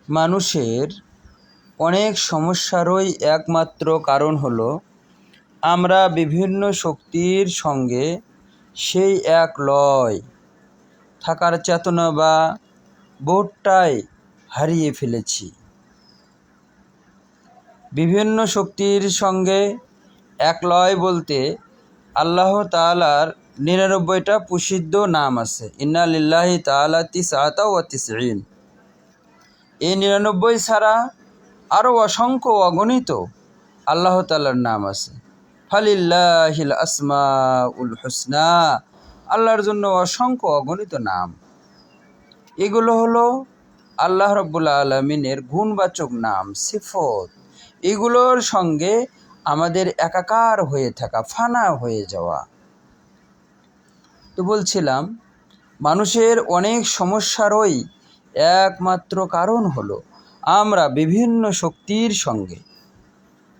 মানুষের অনেক সমস্যারই একমাত্র কারণ হলো আমরা বিভিন্ন শক্তির সঙ্গে সেই এক লয় থাকার চেতনা বা বোধটাই হারিয়ে ফেলেছি। বিভিন্ন শক্তির সঙ্গে এক লয় বলতে আল্লাহ তাআলার ৯৯টা প্রসিদ্ধ নাম আছে। ইন্না লিল্লাহি তাআলা তিসআতা ওয়া তিসঈন। এই ৯৯ ছাড়া আরও অসংখ্য অগণিত আল্লাহ তাআলার নাম আছে। ফালিল্লাহিল আসমাউল হুসনা, আল্লাহর জন্য অসংখ্য অগণিত নাম। এগুলো হলো আল্লাহ রাব্বুল আলামিনের গুণবাচক নাম, সিফত। এগুলোর সঙ্গে আমাদের একাকার হয়ে থাকা, ফানা হয়ে যাওয়া। তো বলছিলাম, মানুষের অনেক সমস্যারই একমাত্র কারণ হলো আমরা বিভিন্ন শক্তির সঙ্গে,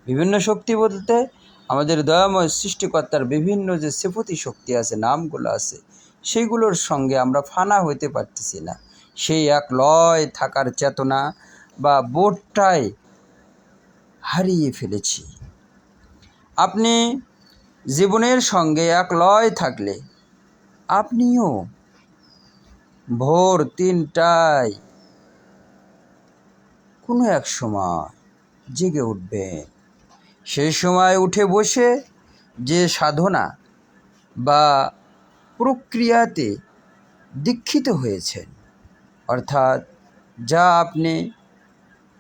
বিভিন্ন শক্তি বলতে আমাদের দয়াময় সৃষ্টিকর্তার বিভিন্ন যে সিফতি শক্তি আছে, নামগুলো আছে, সেইগুলোর সঙ্গে আমরা ফানা হইতে পারতেছি না। সেই এক লয় থাকার চেতনা বা বোধটাই হারিয়ে ফেলেছি। আপনি জীবনের সঙ্গে এক লয় থাকলে আপনিও ভোর ৩টায় কোনো এক সময় জেগে উঠবেন। সেই সময় উঠে বসে যে সাধনা বা প্রক্রিয়াতে দীক্ষিত হয়েছেন, অর্থাৎ যা আপনি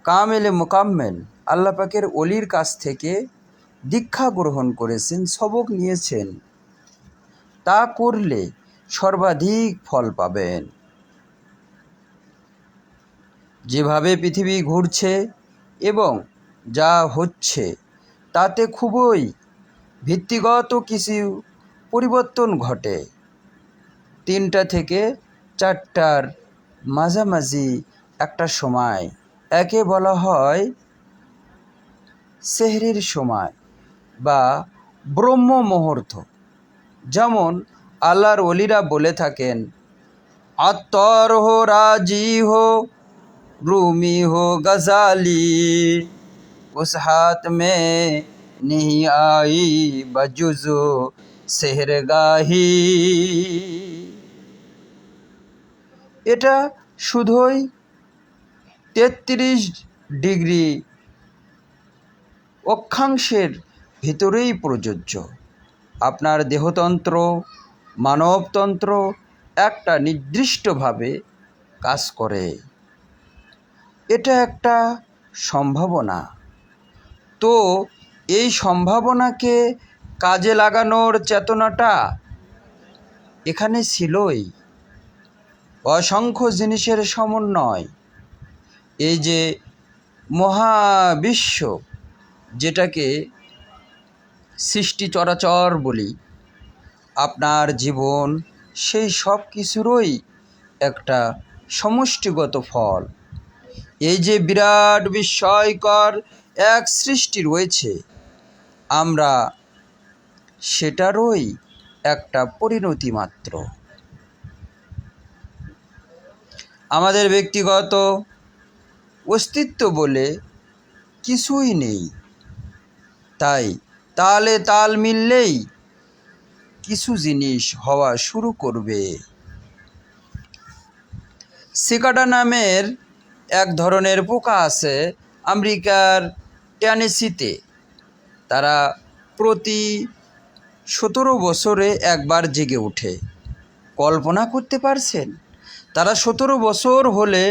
কামেলে মোকাম্মেল আল্লাহ পাকের ওলির কাছ থেকে দীক্ষা গ্রহণ করেছেন, সবক নিয়েছেন, তা করলে সর্বাধিক ফল পাবেন। যেভাবে পৃথিবী ঘুরছে এবং যা হচ্ছে তাতে খুবই ভিত্তিগত কিছু পরিবর্তন ঘটে। ৩টা থেকে ৪টার মাঝামাঝি একটা সময়, একে বলা হয় সেহরির সময় বা ব্রহ্ম মুহূর্ত। যেমন আল্লাহর ওলিরা বলে থাকেন, আত্তর হো রাজি হো रूमी हो गजाली, उस हाथ में नहीं आई बजुजो सेहरगाही। এটা শুধুই ৩৩ ডিগ্রি অক্ষাংশের ভিতরেই প্রযোজ্য। আপনার দেহতন্ত্র, মানবতন্ত্র একটা নির্দিষ্টভাবে কাজ করে। এটা একটা সম্ভাবনা। তো এই সম্ভাবনাকে কাজে লাগানোর চেতনাটা এখানে ছিলই। অসংখ্য জিনিসের সমন্বয়, এই যে মহাবিশ্ব, যেটাকে সৃষ্টি চরাচর বলি, আপনার জীবন, সেই সব কিছুরই একটা সমষ্টিগত ফল। এই যে বিরাট বিস্ময়কর এক সৃষ্টি রয়েছে, আমরা সেটারই একটা পরিণতি মাত্র। আমাদের ব্যক্তিগত অস্তিত্ব বলে কিছুই নেই। তাই তালে তাল মিললেই কিছু জিনিস হওয়া শুরু করবে। সিকাডা নামের এক ধরনের পোকা আছে আমেরিকার টেনেসিতে। তারা প্রতি ১৭ বছরে একবার জেগে ওঠে। কল্পনা করতে পারছেন? তারা ১৭ বছর হলে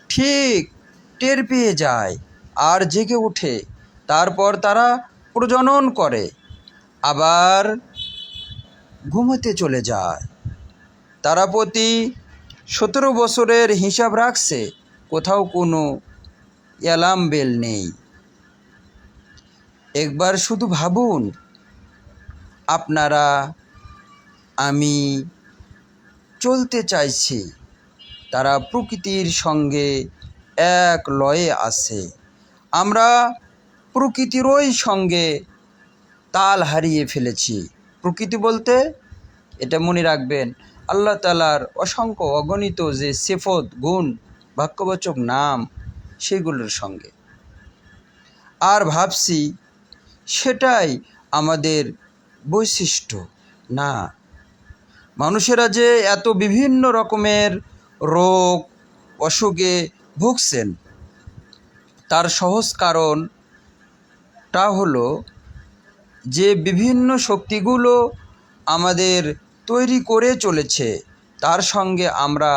ঠিক টের পেয়ে যায় আর জেগে ওঠে। তারপর তারা প্রজনন করে, আবার ঘুমোতে চলে যায়। তারা প্রতি ১৭ বছরের হিসাব রাখছে, কোথাও কোনো অ্যালার্ম বেল নেই। একবার শুধু ভাবুন, আপনারা, আমি চলতে চাইছি, তারা প্রকৃতির সঙ্গে এক লয়ে আছে। আমরা প্রকৃতিরই সঙ্গে তাল হারিয়ে ফেলেছি। প্রকৃতি বলতে এটা মনে রাখবেন, আল্লাহ তাআলার অসংখ্য অগণিত যে সিফত, গুণ, বাক্যবাচক নাম, সেগুলোর সঙ্গে। আর ভাবছি সেটাই আমাদের বৈশিষ্ট্য। না, মানুষেরা যে এত বিভিন্ন রকমের রোগ অসুখে ভুগছেন, তার সহজ কারণটা হলো যে বিভিন্ন শক্তিগুলো আমাদের তৈরি করে চলেছে, তার সঙ্গে আমরা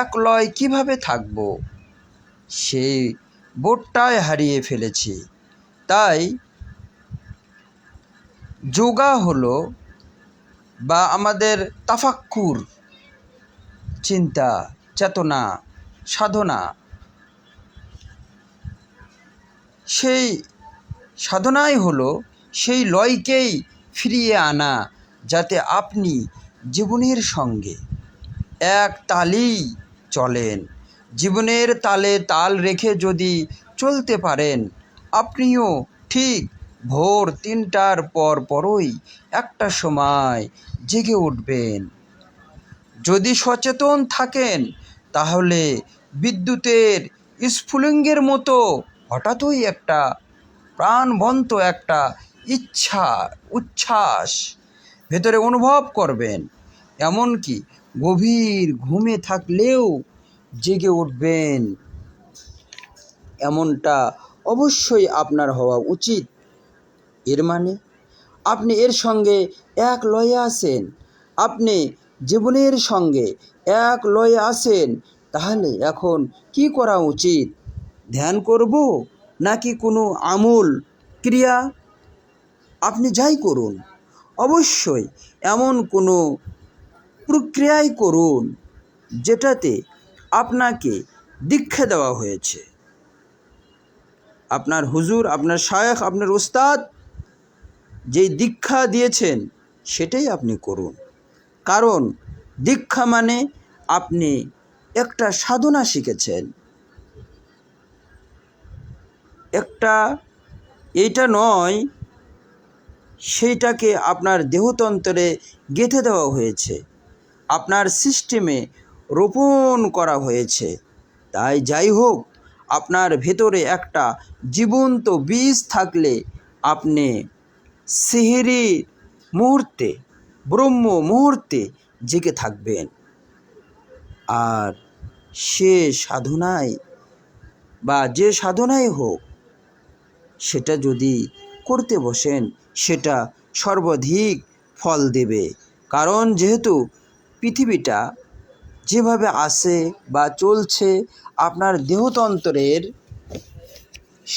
একলয় কিভাবে থাকব, সেই বোধটাই হারিয়ে ফেলেছি। তাই যোগা হলো বা আমাদের তাফাক্কুর, চিন্তা, চেতনা, সাধনা, সেই সাধনাই হলো সেই লয়কেই ফিরিয়ে আনা, যাতে আপনি জীবনের সঙ্গে এক তালেই চলেন। জীবনের তালে তাল রেখে যদি চলতে পারেন, আপনিও ঠিক ভোর 3টার পরই একটা সময় জেগে উঠবেন। যদি সচেতন থাকেন, তাহলে বিদ্যুতের স্ফুলিঙ্গের মতো হঠাৎই একটা প্রাণবন্ত একটা উচ্ছ্বাস ভেতরে অনুভব করবেন। এমনকি গভীর ঘুমে থাকলেও জেগে উঠবেন, এমনটা অবশ্যই আপনার হওয়া উচিত। এর মানে আপনি এর সঙ্গে এক লয়ে আছেন, আপনি জীবনের সঙ্গে এক লয়ে আছেন। তাহলে এখন কি করা উচিত? ধ্যান করব নাকি কোনো আমূল ক্রিয়া? আপনি যাই করুন, অবশ্যই এমন কোনো প্রক্রিয়াই করুন যেটাতে আপনাকে দীক্ষা দেওয়া হয়েছে। আপনার হুজুর, আপনার শায়েখ, আপনার উস্তাদ যেই দীক্ষা দিয়েছেন সেটাই আপনি করুন। কারণ দীক্ষা মানে আপনি একটা সাধনা শিখেছেন, এইটা নয়, সেইটাকে আপনার দেহতন্ত্রে গেঁথে দেওয়া হয়েছে, আপনার সিস্টেমে রোপণ করা হয়েছে। তাই যাই হোক, আপনার ভেতরে একটা জীবন্ত বীজ থাকলে আপনি সেহরি মুহূর্তে, ব্রহ্ম মুহূর্তে জেগে থাকবেন। আর সে সাধনায় বা যে সাধনাই হোক, সেটা যদি করতে বসেন, সেটা সর্বাধিক ফল দেবে। কারণ যেহেতু পৃথিবীটা যেভাবে আসে বা চলছে, আপনার দেহতন্ত্রের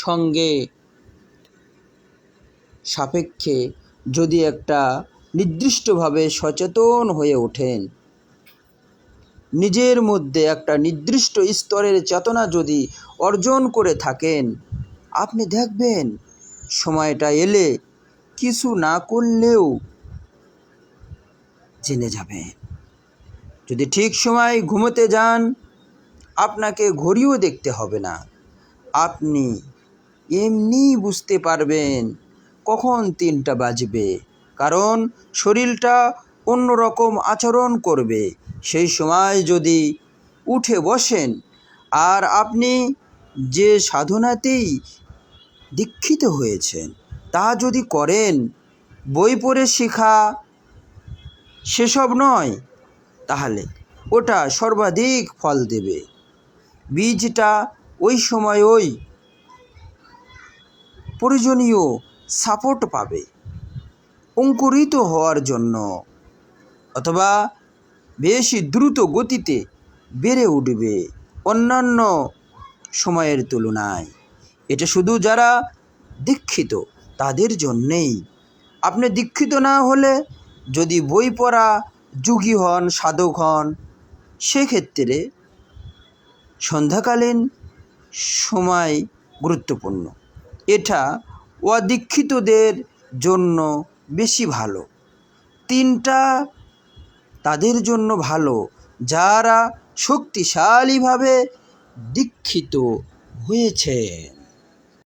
সঙ্গে সাপেক্ষে যদি একটা নির্দিষ্টভাবে সচেতন হয়ে ওঠেন, নিজের মধ্যে একটা নির্দিষ্ট স্তরের চেতনা যদি অর্জন করে থাকেন, আপনি দেখবেন সময়টা এলে কিছু না করলেও জেনে যাবেন। যদি ঠিক সময় ঘুমোতে যান, আপনাকে ঘড়িও দেখতে হবে না, আপনি এমনি বুঝতে পারবেন কখন 3টা বাজবে। কারণ শরীরটা অন্যরকম আচরণ করবে। সেই সময় যদি উঠে বসেন, আর আপনি যে সাধনাতেই দীক্ষিত হয়েছেন তা যদি করেন, বই পড়ে শেখা সেসব নয়, তাহলে ওটা সর্বাধিক ফল দেবে। বীজটা ওই সময় ওই প্রয়োজনীয় সাপোর্ট পাবে অঙ্কুরিত হওয়ার জন্য, অথবা বেশি দ্রুত গতিতে বেড়ে উঠবে অন্যান্য সময়ের তুলনায়। এটা শুধু যারা দীক্ষিত তাদের জন্যেই। আপনি দীক্ষিত না হলে, যদি বই পড়া যোগী হন, সাধক হন, সেক্ষেত্রে সন্ধ্যাকালীন সময় গুরুত্বপূর্ণ। এটা অদীক্ষিতদের জন্য বেশি ভালো। 3টা তাদের জন্য ভালো যারা শক্তিশালীভাবে দীক্ষিত হয়েছে।